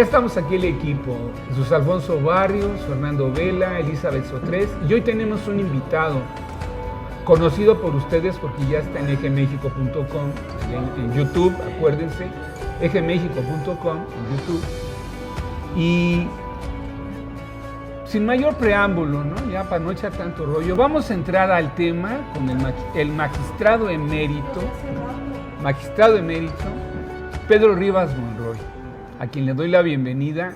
Ya estamos aquí el equipo, Jesús Alfonso Barrios, Fernando Vela, Elizabeth Sotres, y hoy tenemos un invitado conocido por ustedes porque ya está en egemexico.com, en YouTube, acuérdense, egemexico.com, en YouTube. Y sin mayor preámbulo, ¿no? Ya para no echar tanto rollo, vamos a entrar al tema con el magistrado emérito, Pedro Rivas Monroy, a quien le doy la bienvenida.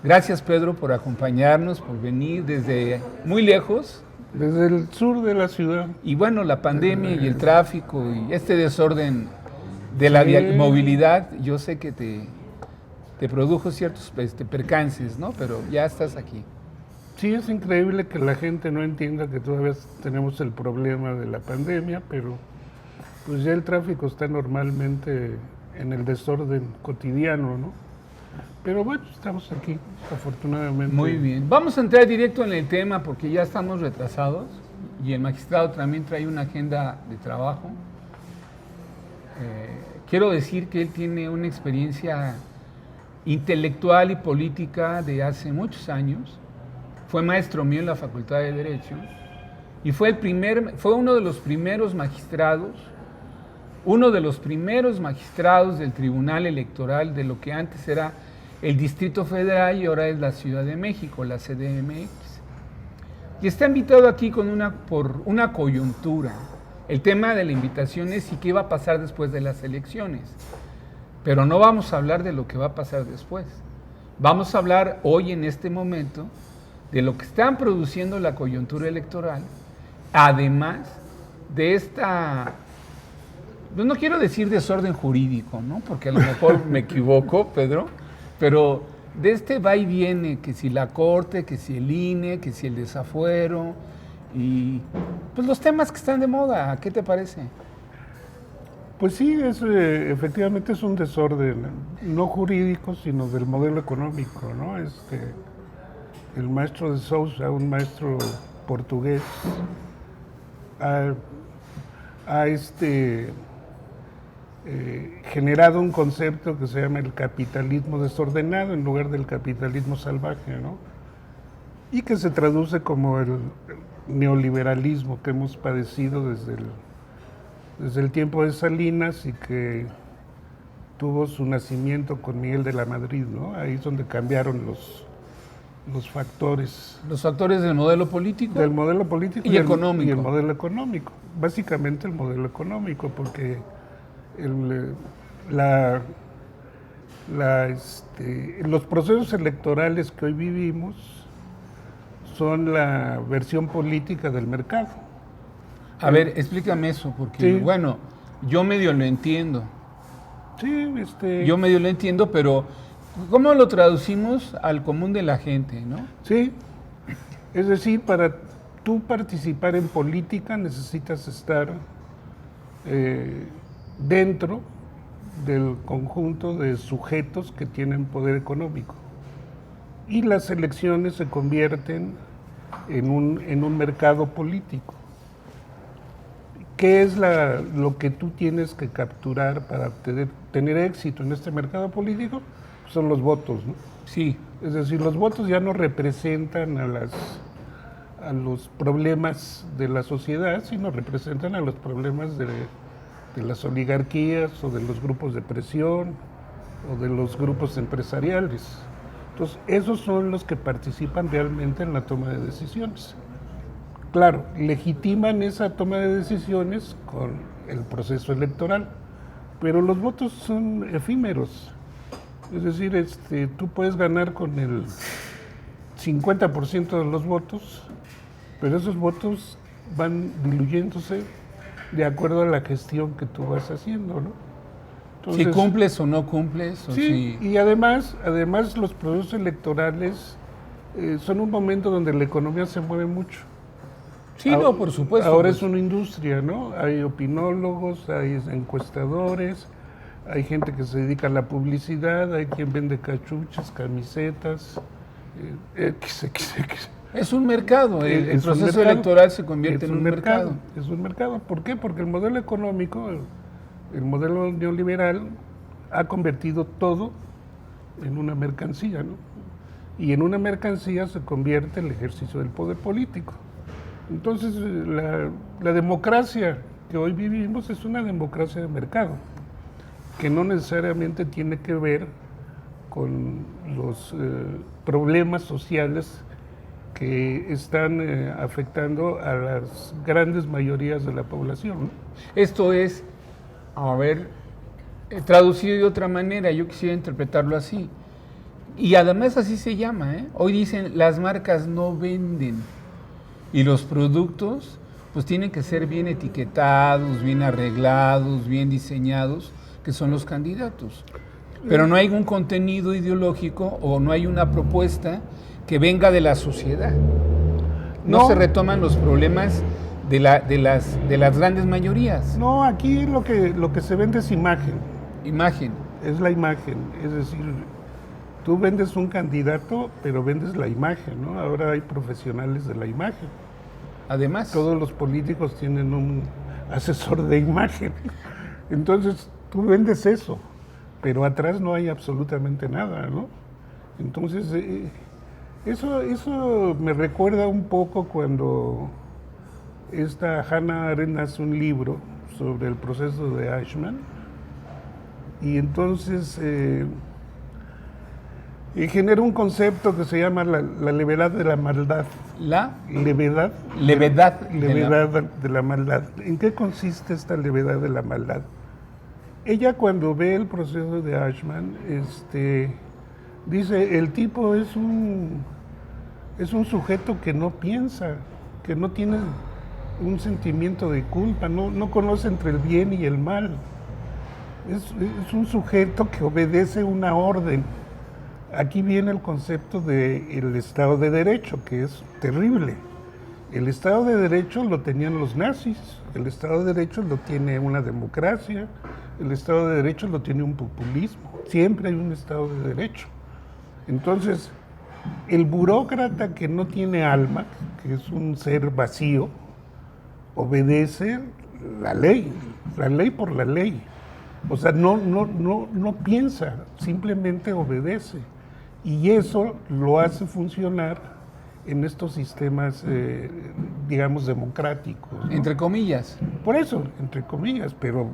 Gracias, Pedro, por acompañarnos, por venir desde muy lejos. Desde el sur de la ciudad. Y bueno, la pandemia y el tráfico y este desorden de la movilidad, yo sé que te produjo ciertos percances, ¿no? Pero ya estás aquí. Sí, es increíble que la gente no entienda que todavía tenemos el problema de la pandemia, pero pues ya el tráfico está normalmente en el desorden cotidiano, ¿no? Pero bueno, estamos aquí, afortunadamente. Muy bien. Vamos a entrar directo en el tema porque ya estamos retrasados y el magistrado también trae una agenda de trabajo. Quiero decir que él tiene una experiencia intelectual y política de hace muchos años. Fue maestro mío en la Facultad de Derecho y fue uno de los primeros magistrados del Tribunal Electoral de lo que antes era el Distrito Federal y ahora es la Ciudad de México, la CDMX. Y está invitado aquí por una coyuntura. El tema de la invitación es qué va a pasar después de las elecciones. Pero no vamos a hablar de lo que va a pasar después. Vamos a hablar hoy, en este momento, de lo que están produciendo la coyuntura electoral, además de esta, no quiero decir desorden jurídico, ¿no? Porque a lo mejor me equivoco, Pedro, pero de este va y viene, que si la Corte, que si el INE, que si el desafuero, y pues los temas que están de moda, ¿qué te parece? Pues sí, efectivamente es un desorden, no jurídico, sino del modelo económico, ¿no? El maestro de Sousa, un maestro portugués, ha generado un concepto que se llama el capitalismo desordenado en lugar del capitalismo salvaje, ¿no? Y que se traduce como el neoliberalismo que hemos padecido desde el tiempo de Salinas y que tuvo su nacimiento con Miguel de la Madrid, ¿no? Ahí es donde cambiaron los factores. Los factores del modelo político. Del modelo político y económico. Y el modelo económico. Básicamente el modelo económico, porque los procesos electorales que hoy vivimos son la versión política del mercado. A ver, explícame eso, porque sí. Bueno, yo medio lo entiendo. Sí, Yo medio lo entiendo, pero ¿cómo lo traducimos al común de la gente, no? Sí, es decir, para tú participar en política necesitas estar dentro del conjunto de sujetos que tienen poder económico. Y las elecciones se convierten en un mercado político. ¿Qué es lo que tú tienes que capturar para tener éxito en este mercado político? Son los votos, ¿no? Sí. Es decir, los votos ya no representan a los problemas de la sociedad, sino representan a los problemas de las oligarquías o de los grupos de presión o de los grupos empresariales. Entonces, esos son los que participan realmente en la toma de decisiones. Claro, legitiman esa toma de decisiones con el proceso electoral, pero los votos son efímeros. Es decir, tú puedes ganar con el 50% de los votos, pero esos votos van diluyéndose de acuerdo a la gestión que tú vas haciendo, ¿no? Entonces, si cumples o no cumples. Sí, y además los procesos electorales son un momento donde la economía se mueve mucho. Sí, no, por supuesto. Ahora es una industria, ¿no? Hay opinólogos, hay encuestadores, hay gente que se dedica a la publicidad, hay quien vende cachuchas, camisetas, Es un mercado, el proceso electoral se convierte en un mercado. Es un mercado. ¿Por qué? Porque el modelo económico, el modelo neoliberal, ha convertido todo en una mercancía, ¿no? Y en una mercancía se convierte el ejercicio del poder político. Entonces, la democracia que hoy vivimos es una democracia de mercado, que no necesariamente tiene que ver con los problemas sociales que están afectando a las grandes mayorías de la población, ¿no? Esto es, a ver, traducido de otra manera, yo quisiera interpretarlo así. Y además así se llama, ¿eh? Hoy dicen, las marcas no venden. Y los productos, pues tienen que ser bien etiquetados, bien arreglados, bien diseñados, que son los candidatos. Pero no hay un contenido ideológico o no hay una propuesta que venga de la sociedad. No se retoman los problemas de las grandes mayorías. No, aquí lo que se vende es imagen. Imagen. Es la imagen, es decir, tú vendes un candidato, pero vendes la imagen, ¿no? Ahora hay profesionales de la imagen. Además. Todos los políticos tienen un asesor de imagen. Entonces, tú vendes eso, pero atrás no hay absolutamente nada, ¿no? Entonces, eso me recuerda un poco cuando esta Hannah Arendt hace un libro sobre el proceso de Eichmann, y entonces genera un concepto que se llama la levedad de la maldad. ¿La? Levedad. Levedad. De la maldad. ¿En qué consiste esta levedad de la maldad? Ella, cuando ve el proceso de Eichmann, dice, el tipo es un sujeto que no piensa, que no tiene un sentimiento de culpa, no conoce entre el bien y el mal. Es un sujeto que obedece una orden. Aquí viene el concepto del Estado de Derecho, que es terrible. El Estado de Derecho lo tenían los nazis, el Estado de Derecho lo tiene una democracia, el Estado de Derecho lo tiene un populismo. Siempre hay un Estado de Derecho. Entonces, el burócrata que no tiene alma, que es un ser vacío, obedece la ley por la ley. O sea, no piensa, simplemente obedece. Y eso lo hace funcionar en estos sistemas, digamos, democráticos, ¿no? Entre comillas. Por eso, entre comillas, pero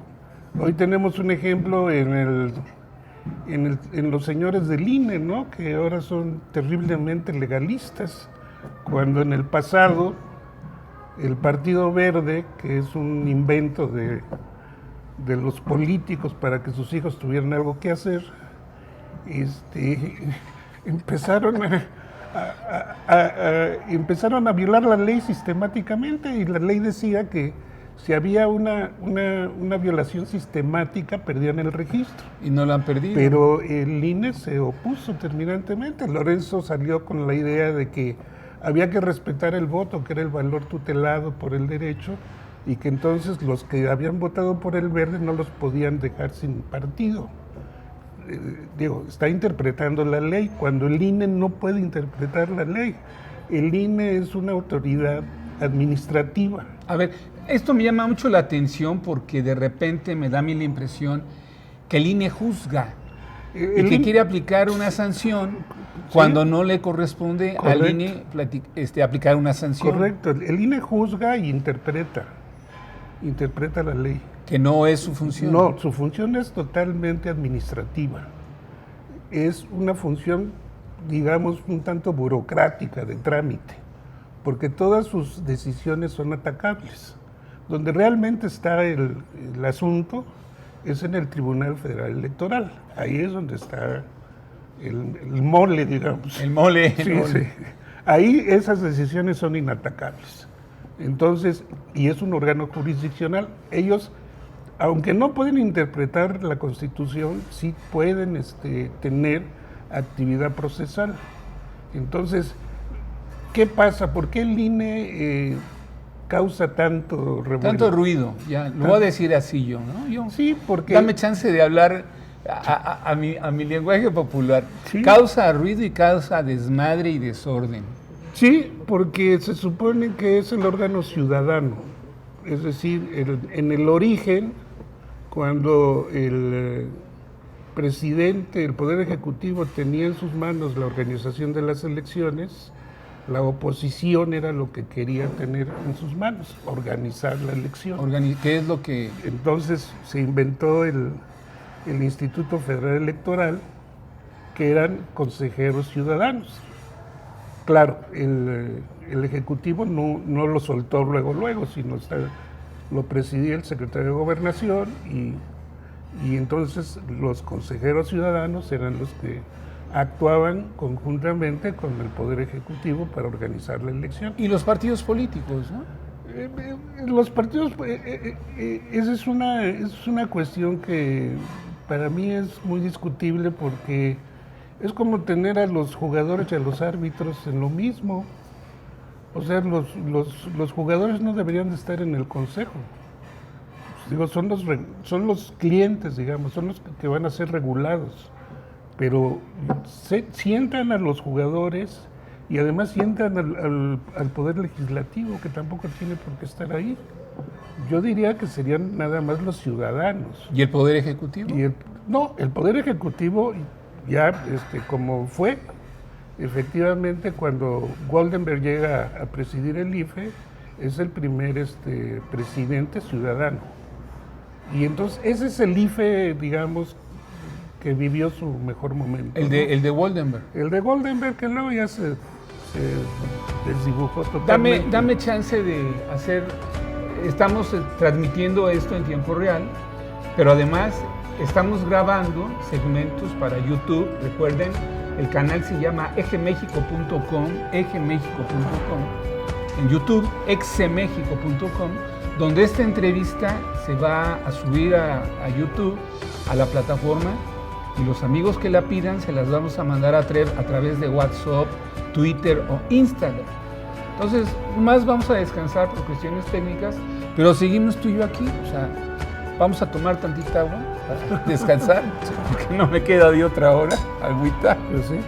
hoy tenemos un ejemplo en los señores del INE, ¿no? Que ahora son terriblemente legalistas, cuando en el pasado el Partido Verde, que es un invento de los políticos para que sus hijos tuvieran algo que hacer, empezaron a violar la ley sistemáticamente, y la ley decía que si había una violación sistemática, perdían el registro. Y no lo han perdido. Pero el INE se opuso terminantemente. Lorenzo salió con la idea de que había que respetar el voto, que era el valor tutelado por el derecho, y que entonces los que habían votado por el verde no los podían dejar sin partido. Está interpretando la ley cuando el INE no puede interpretar la ley. El INE es una autoridad administrativa. A ver, esto me llama mucho la atención porque de repente me da a mí la impresión que el INE juzga y que quiere aplicar una sanción cuando no le corresponde al INE aplicar una sanción. Correcto, el INE juzga y interpreta la ley. Que no es su función. No, su función es totalmente administrativa. Es una función, digamos, un tanto burocrática, de trámite, porque todas sus decisiones son atacables. Donde realmente está el asunto es en el Tribunal Federal Electoral. Ahí es donde está el mole, digamos. El mole. Sí, sí. Ahí esas decisiones son inatacables. Entonces, y es un órgano jurisdiccional, ellos, aunque no pueden interpretar la Constitución, sí pueden tener actividad procesal. Entonces, ¿qué pasa? ¿Por qué el INE causa tanto revuelo? Tanto ruido, ya, lo voy a decir así yo, ¿no? Sí, porque... Dame chance de hablar a mi lenguaje popular. Sí. Causa ruido y causa desmadre y desorden. Sí, porque se supone que es el órgano ciudadano. Es decir, en el origen, cuando presidente, el Poder Ejecutivo tenía en sus manos la organización de las elecciones, la oposición era lo que quería tener en sus manos, organizar la elección. ¿Qué es lo que...? Entonces se inventó el Instituto Federal Electoral, que eran consejeros ciudadanos. Claro, el Ejecutivo no lo soltó luego, sino lo presidía el secretario de Gobernación y entonces los consejeros ciudadanos eran los que actuaban conjuntamente con el Poder Ejecutivo para organizar la elección. Y los partidos políticos, ¿no? Los partidos, esa es una cuestión que para mí es muy discutible porque es como tener a los jugadores y a los árbitros en lo mismo. O sea, los jugadores no deberían de estar en el consejo. Digo, son los clientes, digamos, son los que van a ser regulados. Pero sientan a los jugadores y además sientan al Poder Legislativo, que tampoco tiene por qué estar ahí. Yo diría que serían nada más los ciudadanos. ¿Y el Poder Ejecutivo? El Poder Ejecutivo ya, como fue, efectivamente, cuando Goldenberg llega a presidir el IFE, es el primer presidente ciudadano. Y entonces ese es el IFE, digamos, que vivió su mejor momento. El de Goldenberg. El de Goldenberg, que luego ya se desdibujó totalmente. Dame chance de hacer... Estamos transmitiendo esto en tiempo real, pero además estamos grabando segmentos para YouTube. Recuerden, el canal se llama ejemexico.com, en YouTube, exemexico.com, donde esta entrevista se va a subir a YouTube, a la plataforma, y los amigos que la pidan se las vamos a mandar a través de WhatsApp, Twitter o Instagram. Entonces, más vamos a descansar por cuestiones técnicas, pero seguimos tú y yo aquí, o sea, vamos a tomar tantita agua para descansar, porque no me queda de otra hora, agüita. Pues sí.